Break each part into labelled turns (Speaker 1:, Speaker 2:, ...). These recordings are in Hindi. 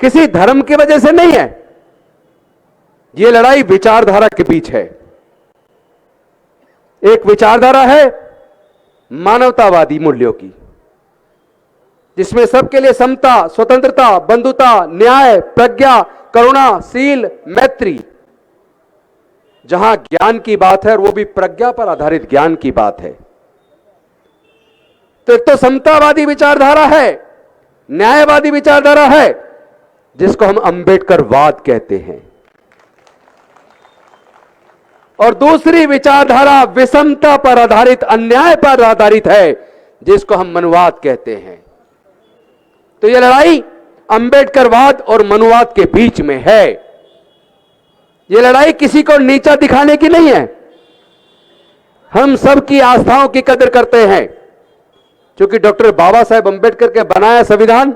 Speaker 1: किसी धर्म की वजह से नहीं है, यह लड़ाई विचारधारा के बीच है। एक विचारधारा है मानवतावादी मूल्यों की, जिसमें सबके लिए समता, स्वतंत्रता, बंधुता, न्याय, प्रज्ञा, करुणा, शील, मैत्री। जहां ज्ञान की बात है और वो भी प्रज्ञा पर आधारित ज्ञान की बात है। तो एक तो समतावादी विचारधारा है, न्यायवादी विचारधारा है, जिसको हम अंबेडकरवाद कहते हैं। और दूसरी विचारधारा विषमता पर आधारित, अन्याय पर आधारित है, जिसको हम मनुवाद कहते हैं। तो यह लड़ाई अंबेडकरवाद और मनुवाद के बीच में है। यह लड़ाई किसी को नीचा दिखाने की नहीं है। हम सबकी आस्थाओं की कदर करते हैं, क्योंकि डॉक्टर बाबा साहेब अंबेडकर के बनाया संविधान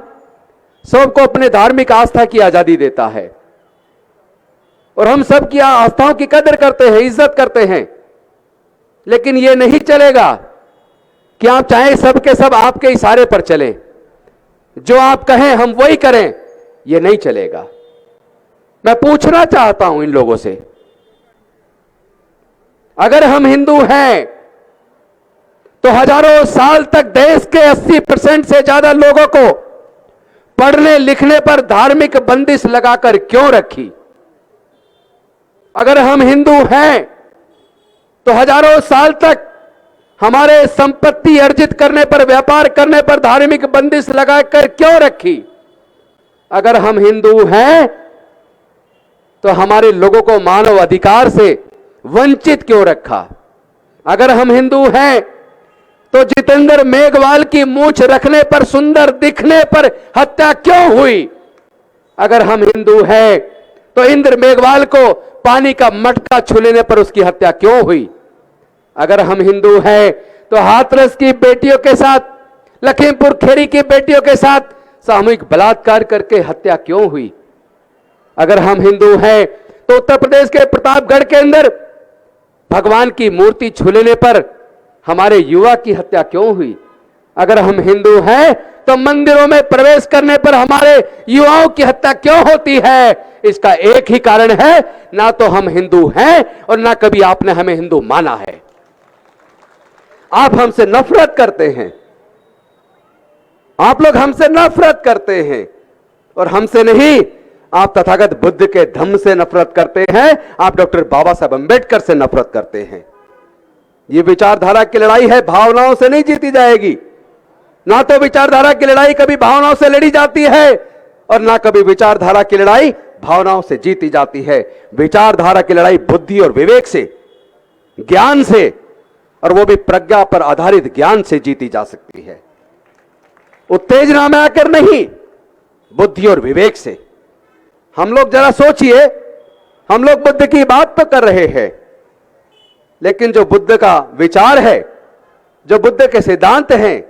Speaker 1: सबको अपने धार्मिक आस्था की आजादी देता है, और हम सबकी आस्थाओं की कदर करते हैं, इज्जत करते हैं। लेकिन यह नहीं चलेगा कि आप चाहे सब के सब आपके इशारे पर चलें, जो आप कहें हम वही करें, यह नहीं चलेगा। मैं पूछना चाहता हूं इन लोगों से, अगर हम हिंदू हैं तो हजारों साल तक देश के 80% से ज्यादा लोगों को पढ़ने लिखने पर धार्मिक बंदिश लगाकर क्यों रखी? अगर हम हिंदू हैं तो हजारों साल तक हमारे संपत्ति अर्जित करने पर, व्यापार करने पर धार्मिक बंदिश लगाकर क्यों रखी? अगर हम हिंदू हैं तो हमारे लोगों को मानव अधिकार से वंचित क्यों रखा? अगर हम हिंदू हैं तो जितेंद्र मेघवाल की मूंछ रखने पर, सुंदर दिखने पर हत्या क्यों हुई? अगर हम हिंदू हैं तो इंद्र मेघवाल को पानी का मटका छू लेने पर उसकी हत्या क्यों हुई? अगर हम हिंदू हैं तो हाथरस की बेटियों के साथ, लखीमपुर खेड़ी की बेटियों के साथ सामूहिक बलात्कार करके हत्या क्यों हुई? अगर हम हिंदू हैं तो उत्तर प्रदेश के प्रतापगढ़ के अंदर भगवान की मूर्ति छू लेने पर हमारे युवा की हत्या क्यों हुई? अगर हम हिंदू हैं तो मंदिरों में प्रवेश करने पर हमारे युवाओं की हत्या क्यों होती है? इसका एक ही कारण है, ना तो हम हिंदू हैं और ना कभी आपने हमें हिंदू माना है। आप हमसे नफरत करते हैं, आप लोग हमसे नफरत करते हैं, और हमसे नहीं, आप तथागत बुद्ध के धम्म से नफरत करते हैं, आप डॉक्टर बाबा साहब अंबेडकर से नफरत करते हैं। यह विचारधारा की लड़ाई है, भावनाओं से नहीं जीती जाएगी। ना तो विचारधारा की लड़ाई कभी भावनाओं से लड़ी जाती है, और ना कभी विचारधारा की लड़ाई भावनाओं से जीती जाती है। विचारधारा की लड़ाई बुद्धि और विवेक से, ज्ञान से, और वो भी प्रज्ञा पर आधारित ज्ञान से जीती जा सकती है। उत्तेजना में आकर नहीं, बुद्धि और विवेक से। हम लोग जरा सोचिए, हम लोग बुद्ध की बात तो कर रहे हैं, लेकिन जो बुद्ध का विचार है, जो बुद्ध के सिद्धांत हैं,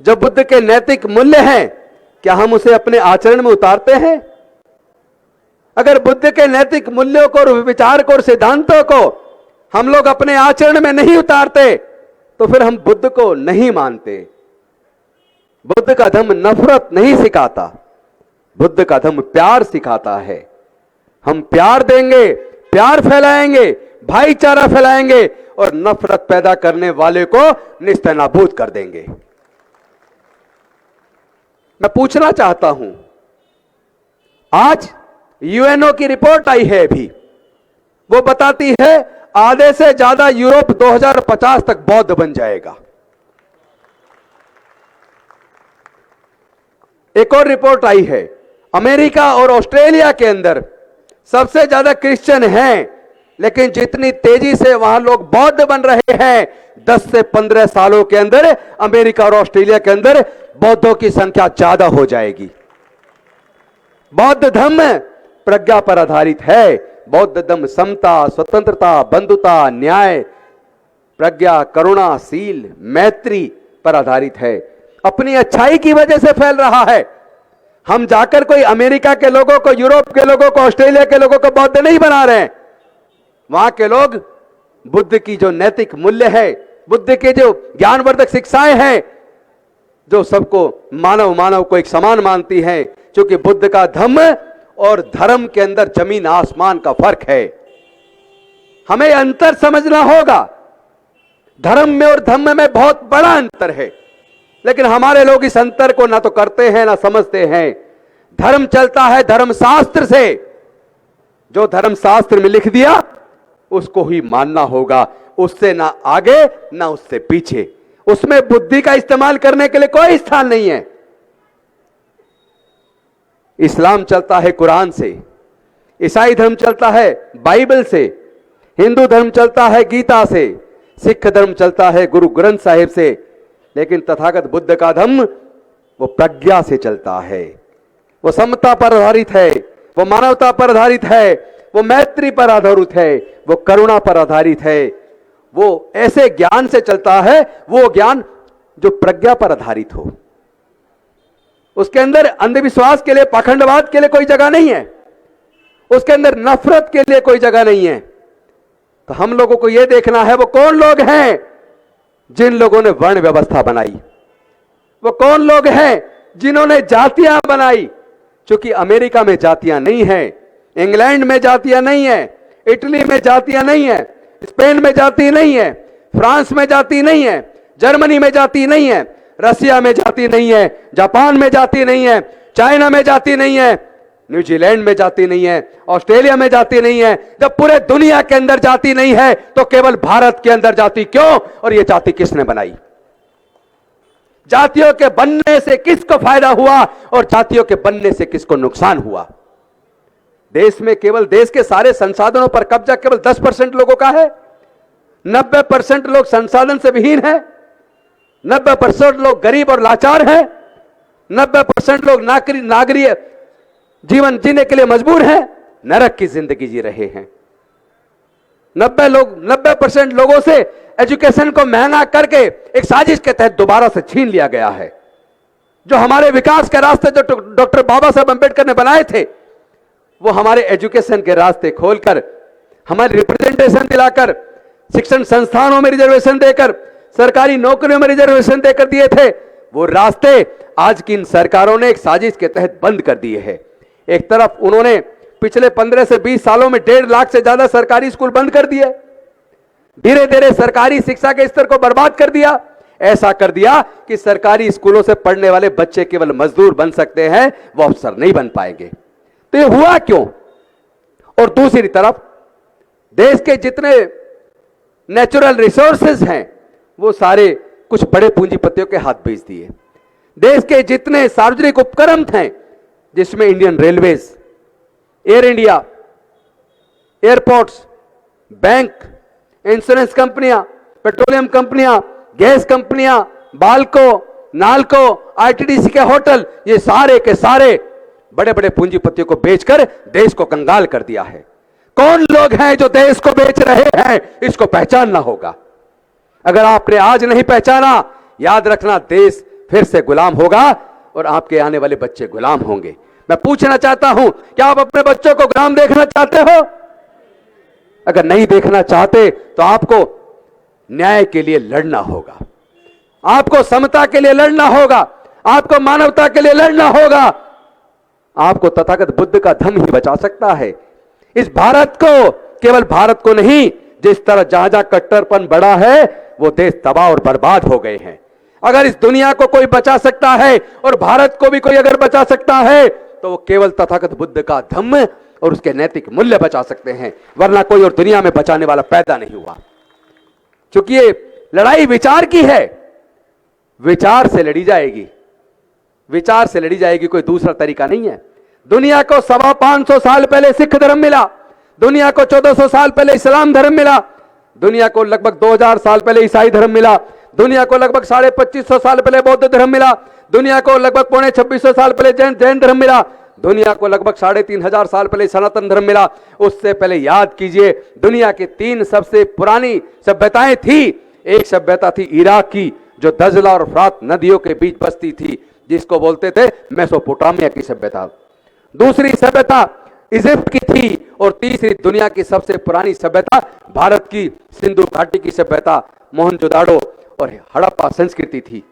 Speaker 1: जो बुद्ध के नैतिक मूल्य हैं, क्या हम उसे अपने आचरण में उतारते हैं? अगर बुद्ध के नैतिक मूल्यों को, विचार को और सिद्धांतों को हम लोग अपने आचरण में नहीं उतारते, तो फिर हम बुद्ध को नहीं मानते। बुद्ध का धम्म नफरत नहीं सिखाता, बुद्ध का धम्म प्यार सिखाता है। हम प्यार देंगे, प्यार फैलाएंगे, भाईचारा फैलाएंगे, और नफरत पैदा करने वाले को निस्तेनाबूद कर देंगे। मैं पूछना चाहता हूं, आज यूएनओ की रिपोर्ट आई है अभी, वो बताती है आधे से ज्यादा यूरोप 2050 तक बौद्ध बन जाएगा। एक और रिपोर्ट आई है, अमेरिका और ऑस्ट्रेलिया के अंदर सबसे ज्यादा क्रिश्चियन हैं, लेकिन जितनी तेजी से वहां लोग बौद्ध बन रहे हैं, 10 से 15 सालों के अंदर अमेरिका और ऑस्ट्रेलिया के अंदर बौद्धों की संख्या ज्यादा हो जाएगी। बौद्ध धम्म प्रज्ञा पर आधारित है। बौद्ध धम्म समता, स्वतंत्रता, बंधुता, न्याय, प्रज्ञा, करुणा, शील, मैत्री पर आधारित है। अपनी अच्छाई की वजह से फैल रहा है। हम जाकर कोई अमेरिका के लोगों को, यूरोप के लोगों को, ऑस्ट्रेलिया के लोगों को बौद्ध नहीं बना रहे हैं। वहां के लोग बुद्ध की जो नैतिक मूल्य है, बुद्ध के जो ज्ञानवर्धक शिक्षाएं हैं, जो सबको मानव को एक समान मानती हैं, क्योंकि बुद्ध का धम्म और धर्म के अंदर जमीन आसमान का फर्क है। हमें अंतर समझना होगा। धर्म में और धम्म में बहुत बड़ा अंतर है, लेकिन हमारे लोग इस अंतर को ना तो करते हैं ना समझते हैं। धर्म चलता है धर्मशास्त्र से। जो धर्मशास्त्र में लिख दिया उसको ही मानना होगा, उससे ना आगे ना उससे पीछे। उसमें बुद्धि का इस्तेमाल करने के लिए कोई स्थान नहीं है। इस्लाम चलता है कुरान से, ईसाई धर्म चलता है बाइबल से, हिंदू धर्म चलता है गीता से, सिख धर्म चलता है गुरु ग्रंथ साहिब से, लेकिन तथागत बुद्ध का धर्म वो प्रज्ञा से चलता है। वो समता पर आधारित है, वो मानवता पर आधारित है, वो मैत्री पर आधारित है, वो करुणा पर आधारित है। वो ऐसे ज्ञान से चलता है, वो ज्ञान जो प्रज्ञा पर आधारित हो। उसके अंदर अंधविश्वास के लिए, पाखंडवाद के लिए कोई जगह नहीं है। उसके अंदर नफरत के लिए कोई जगह नहीं है। तो हम लोगों को यह देखना है वो कौन लोग हैं जिन लोगों ने वर्ण व्यवस्था बनाई। वो कौन लोग हैं जिन्होंने जातियां बनाई। क्योंकि अमेरिका में जातियां नहीं है, इंग्लैंड में जातियां नहीं है, इटली में जातियां नहीं है, स्पेन में जाति नहीं है, फ्रांस में जाति नहीं है, जर्मनी में जाति नहीं है, रसिया में जाति नहीं है, जापान में जाति नहीं है, चाइना में जाति नहीं है, न्यूजीलैंड में जाति नहीं है, ऑस्ट्रेलिया में जाति नहीं है। जब पूरे दुनिया के अंदर जाति नहीं है तो केवल भारत के अंदर जाति क्यों? और यह जाति किसने बनाई? जातियों के बनने से किसको फायदा हुआ और जातियों के बनने से किसको नुकसान हुआ? देश में केवल देश के सारे संसाधनों पर कब्जा केवल 10% लोगों का है। 90% लोग संसाधन से विहीन है। 90% लोग गरीब और लाचार हैं। 90% लोग नागरिक जीवन जीने के लिए मजबूर हैं, नरक की जिंदगी जी रहे हैं। 90% लोगों से एजुकेशन को महंगा करके एक साजिश के तहत दोबारा से छीन लिया गया है। जो हमारे विकास के रास्ते जो डॉक्टर बाबा साहब अंबेडकर ने बनाए थे, वो हमारे एजुकेशन के रास्ते खोलकर, हमारी रिप्रेजेंटेशन दिलाकर, शिक्षण संस्थानों में रिजर्वेशन देकर, सरकारी नौकरियों में रिजर्वेशन देकर दिए थे। वो रास्ते आज की इन सरकारों ने एक साजिश के तहत बंद कर दिए हैं। एक तरफ उन्होंने पिछले 15 से 20 सालों में 1.5 लाख से ज्यादा सरकारी स्कूल बंद कर दिए। धीरे धीरे सरकारी शिक्षा के स्तर को बर्बाद कर दिया। ऐसा कर दिया कि सरकारी स्कूलों से पढ़ने वाले बच्चे केवल मजदूर बन सकते हैं, वो अफसर नहीं बन पाएंगे। तो ये हुआ क्यों? और दूसरी तरफ देश के जितने नेचुरल रिसोर्सेज हैं वो सारे कुछ बड़े पूंजीपतियों के हाथ भेज दिए। देश के जितने सार्वजनिक उपक्रम थे, जिसमें Indian railways, air India, airports, bank, insurance कंपनियां, पेट्रोलियम कंपनियां, गैस कंपनियां, बाल्को, नाल्को, आईटीडीसी के होटल, ये सारे के सारे बड़े बड़े पूंजीपतियों को बेचकर देश को कंगाल कर दिया है। कौन लोग हैं जो देश को बेच रहे हैं, इसको पहचानना होगा। अगर आपने आज नहीं पहचाना, याद रखना देश फिर से गुलाम होगा और आपके आने वाले बच्चे गुलाम होंगे। मैं पूछना चाहता हूं, क्या आप अपने बच्चों को गुलाम देखना चाहते हो? अगर नहीं देखना चाहते तो आपको न्याय के लिए लड़ना होगा, आपको समता के लिए लड़ना होगा, आपको मानवता के लिए लड़ना होगा। आपको तथागत बुद्ध का धम्म ही बचा सकता है। इस भारत को, केवल भारत को नहीं, जिस तरह जहां जहां कट्टरपन बढ़ा है वो देश तबाह और बर्बाद हो गए हैं। अगर इस दुनिया को कोई बचा सकता है और भारत को भी कोई अगर बचा सकता है तो वो केवल तथागत बुद्ध का धम्म और उसके नैतिक मूल्य बचा सकते हैं, वरना कोई और दुनिया में बचाने वाला पैदा नहीं हुआ। क्योंकि ये लड़ाई विचार की है, विचार से लड़ी जाएगी, विचार से लड़ी जाएगी, कोई दूसरा तरीका नहीं है। दुनिया को 550 साल पहले सिख धर्म मिला, दुनिया को 1400 साल पहले इस्लाम धर्म मिला, दुनिया को लगभग 2000 साल पहले ईसाई धर्म मिला, दुनिया को लगभग 2550 साल पहले बौद्ध धर्म मिला, दुनिया को लगभग 2500 साल पहले जैन धर्म मिला, दुनिया को लगभग 3500 साल पहले सनातन धर्म मिला। उससे पहले याद कीजिए, दुनिया की 3 सबसे पुरानी सभ्यताएं थी। एक सभ्यता थी इराक की, जो दजला और फ्रात नदियों के बीच बसती थी, जिसको बोलते थे मेसोपोटामिया की सभ्यता। दूसरी सभ्यता इजिप्ट की थी और तीसरी दुनिया की सबसे पुरानी सभ्यता भारत की सिंधु घाटी की सभ्यता मोहनजोदाड़ो और हड़प्पा संस्कृति थी।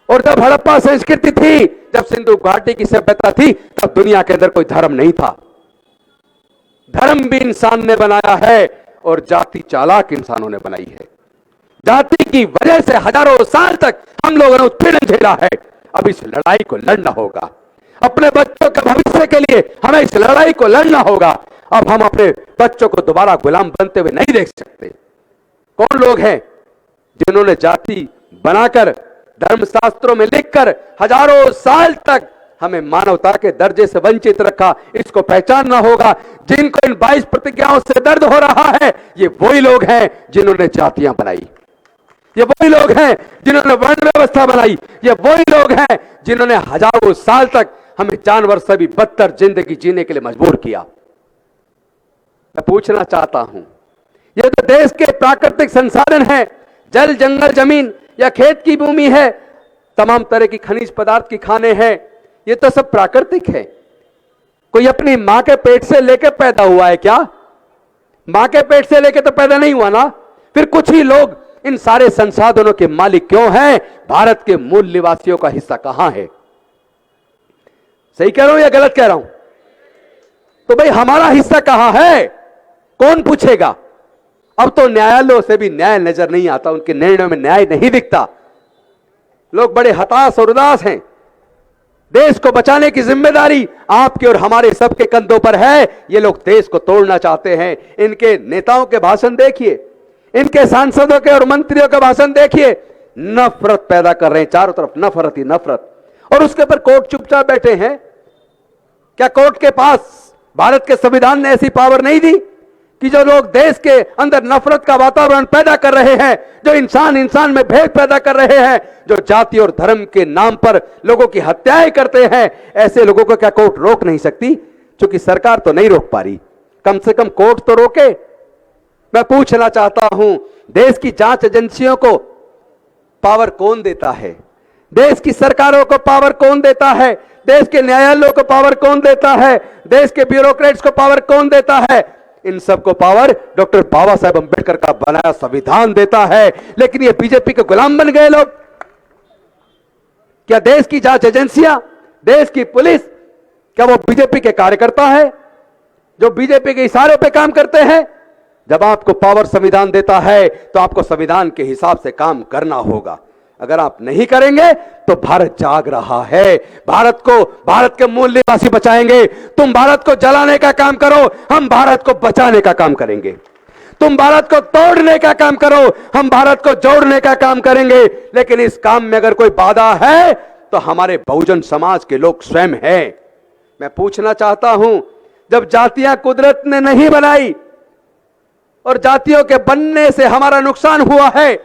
Speaker 1: और जब हड़प्पा संस्कृति थी, जब सिंधु घाटी की सभ्यता थी, तब दुनिया के अंदर कोई धर्म नहीं था। धर्म भी इंसान ने बनाया है और जाति चालाक इंसानों ने बनाई है। जाति की वजह से हजारों साल तक हम लोगों ने उत्पीड़न झेला है। अब इस लड़ाई को लड़ना होगा। अपने बच्चों के भविष्य के लिए हमें इस लड़ाई को लड़ना होगा। अब हम अपने बच्चों को दोबारा गुलाम बनते हुए नहीं देख सकते। कौन लोग हैं जिन्होंने जाति बनाकर, धर्मशास्त्रों में लिखकर हजारों साल तक हमें मानवता के दर्जे से वंचित रखा? इसको पहचानना होगा। जिनको इन 22 प्रतिज्ञाओं से दर्द हो रहा है, ये वही लोग हैं जिन्होंने जातियां बनाई। ये वही लोग हैं जिन्होंने वर्ण व्यवस्था बनाई। ये वही लोग हैं जिन्होंने हजारों साल तक हमें जानवर से भी बदतर जिंदगी जीने के लिए मजबूर किया। मैं पूछना चाहता हूं, ये तो देश के प्राकृतिक संसाधन हैं, जल, जंगल, जमीन या खेत की भूमि है, तमाम तरह की खनिज पदार्थ की खाने हैं, ये तो सब प्राकृतिक है। कोई अपनी मां के पेट से लेकर पैदा हुआ है क्या? मां के पेट से लेकर तो पैदा नहीं हुआ ना। फिर कुछ ही लोग इन सारे संसाधनों के मालिक क्यों हैं? भारत के मूल निवासियों का हिस्सा कहां है? सही कह रहा हूं या गलत कह रहा हूं? तो भाई हमारा हिस्सा कहां है? कौन पूछेगा? अब तो न्यायालयों से भी न्याय नजर नहीं आता, उनके निर्णयों में न्याय नहीं दिखता। लोग बड़े हताश और उदास हैं। देश को बचाने की जिम्मेदारी आपके और हमारे सबके कंधों पर है। ये लोग देश को तोड़ना चाहते हैं। इनके नेताओं के भाषण देखिए, इनके सांसदों के और मंत्रियों के भाषण देखिए, नफरत पैदा कर रहे हैं। चारों तरफ नफरत ही नफरत। और उसके ऊपर कोर्ट चुपचाप बैठे हैं। क्या कोर्ट के पास भारत के संविधान ने ऐसी पावर नहीं दी कि जो लोग देश के अंदर नफरत का वातावरण पैदा कर रहे हैं, जो इंसान इंसान में भेद पैदा कर रहे हैं, जो जाति और धर्म के नाम पर लोगों की हत्याएं करते हैं, ऐसे लोगों को क्या कोर्ट रोक नहीं सकती? क्योंकि सरकार तो नहीं रोक पा रही, कम से कम कोर्ट तो रोके। मैं पूछना चाहता हूं, देश की जांच एजेंसियों को पावर कौन देता है? देश की सरकारों को पावर कौन देता है? देश के न्यायालयों को पावर कौन देता है? देश के ब्यूरोक्रेट्स को पावर कौन देता है? इन सबको पावर डॉक्टर बाबा साहेब अंबेडकर का बनाया संविधान देता है। लेकिन ये बीजेपी के गुलाम बन गए लोग। क्या देश की जांच एजेंसियां, देश की पुलिस, क्या वो बीजेपी के कार्यकर्ता है जो बीजेपी के इशारों पे काम करते हैं? जब आपको पावर संविधान देता है तो आपको संविधान के हिसाब से काम करना होगा। अगर आप नहीं करेंगे तो भारत जाग रहा है। भारत को, भारत के मूल निवासी बचाएंगे। तुम भारत को जलाने का काम करो, हम भारत को बचाने का काम करेंगे। तुम भारत को तोड़ने का काम करो, हम भारत को जोड़ने का काम करेंगे। लेकिन इस काम में अगर कोई बाधा है तो हमारे बहुजन समाज के लोग स्वयं हैं। मैं पूछना चाहता हूं, जब जातियां कुदरत ने नहीं बनाई और जातियों के बनने से हमारा नुकसान हुआ है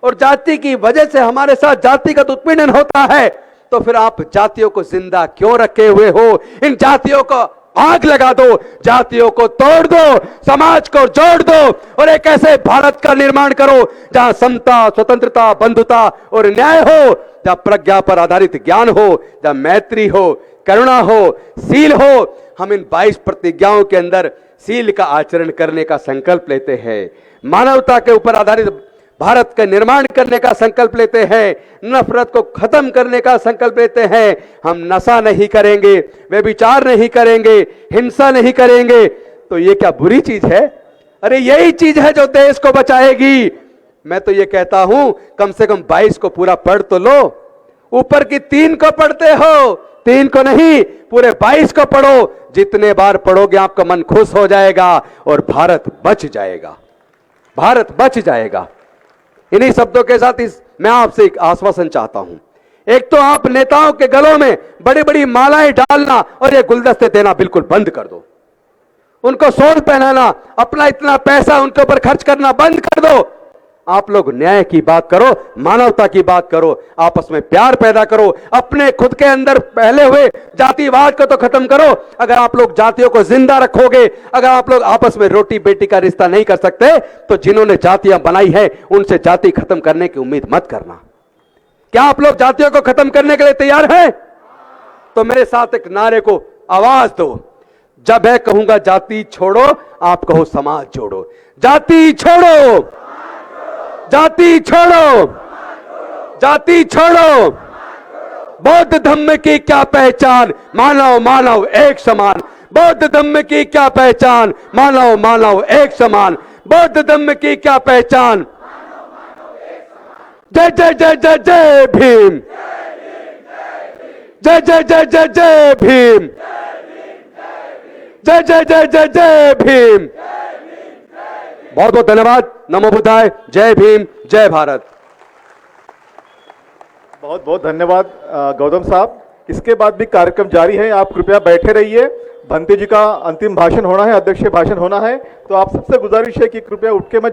Speaker 1: और जाति की वजह से हमारे साथ जातिगत उत्पीड़न होता है, तो फिर आप जातियों को जिंदा क्यों रखे हुए हो? इन जातियों को आग लगा दो, जातियों को तोड़ दो, समाज को जोड़ दो और एक ऐसे भारत का निर्माण करो जहां समता, स्वतंत्रता, बंधुता और न्याय हो, जहां प्रज्ञा पर आधारित ज्ञान हो, जहां मैत्री हो, करुणा हो, सील हो। हम इन 22 प्रतिज्ञाओं के अंदर सील का आचरण करने का संकल्प लेते हैं। मानवता के ऊपर आधारित भारत का निर्माण करने का संकल्प लेते हैं। नफरत को खत्म करने का संकल्प लेते हैं। हम नशा नहीं करेंगे, व्यभिचार नहीं करेंगे, हिंसा नहीं करेंगे। तो ये क्या बुरी चीज है? अरे यही चीज है जो देश को बचाएगी। मैं तो ये कहता हूं, कम से कम 22 को पूरा पढ़ तो लो। ऊपर की 3 को पढ़ते हो, 3 को नहीं, पूरे 22 को पढ़ो। जितने बार पढ़ोगे आपका मन खुश हो जाएगा और भारत बच जाएगा। भारत बच जाएगा। इन्हीं शब्दों के साथ मैं आपसे एक आश्वासन चाहता हूं। एक तो आप नेताओं के गलों में बड़ी बड़ी मालाएं डालना और ये गुलदस्ते देना बिल्कुल बंद कर दो। उनको शॉल पहनाना, अपना इतना पैसा उनके ऊपर खर्च करना बंद कर दो। आप लोग न्याय की बात करो, मानवता की बात करो, आपस में प्यार पैदा करो, अपने खुद के अंदर पहले हुए जातिवाद को तो खत्म करो। अगर आप लोग जातियों को जिंदा रखोगे, अगर आप लोग आपस में रोटी बेटी का रिश्ता नहीं कर सकते, तो जिन्होंने जातियां बनाई है उनसे जाति खत्म करने की उम्मीद मत करना। क्या आप लोग जातियों को खत्म करने के लिए तैयार हैं? तो मेरे साथ एक नारे को आवाज दो। जब मैं कहूंगा जाति छोड़ो, आप कहो समाज जोड़ो। जाति छोड़ो, जाति छोड़ो, जाति छोड़ो, बौद्ध धम्म की क्या पहचान, मानव मानव एक समान। बौद्ध धम्म की क्या पहचान, मानव मानव एक समान। बौद्ध धम्म की क्या पहचान। जय जय जय जय जय भीम, जय जय जय जय जय भीम, जय जय जय जय जय भीम। बहुत बहुत धन्यवाद। नमो बुद्धाय। जय भीम, जय भारत।
Speaker 2: बहुत बहुत धन्यवाद गौतम साहब। इसके बाद भी कार्यक्रम जारी है, आप कृपया बैठे रहिए। भंते जी का अंतिम भाषण होना है, अध्यक्षीय भाषण होना है, तो आप सबसे गुजारिश है कि कृपया उठ के मत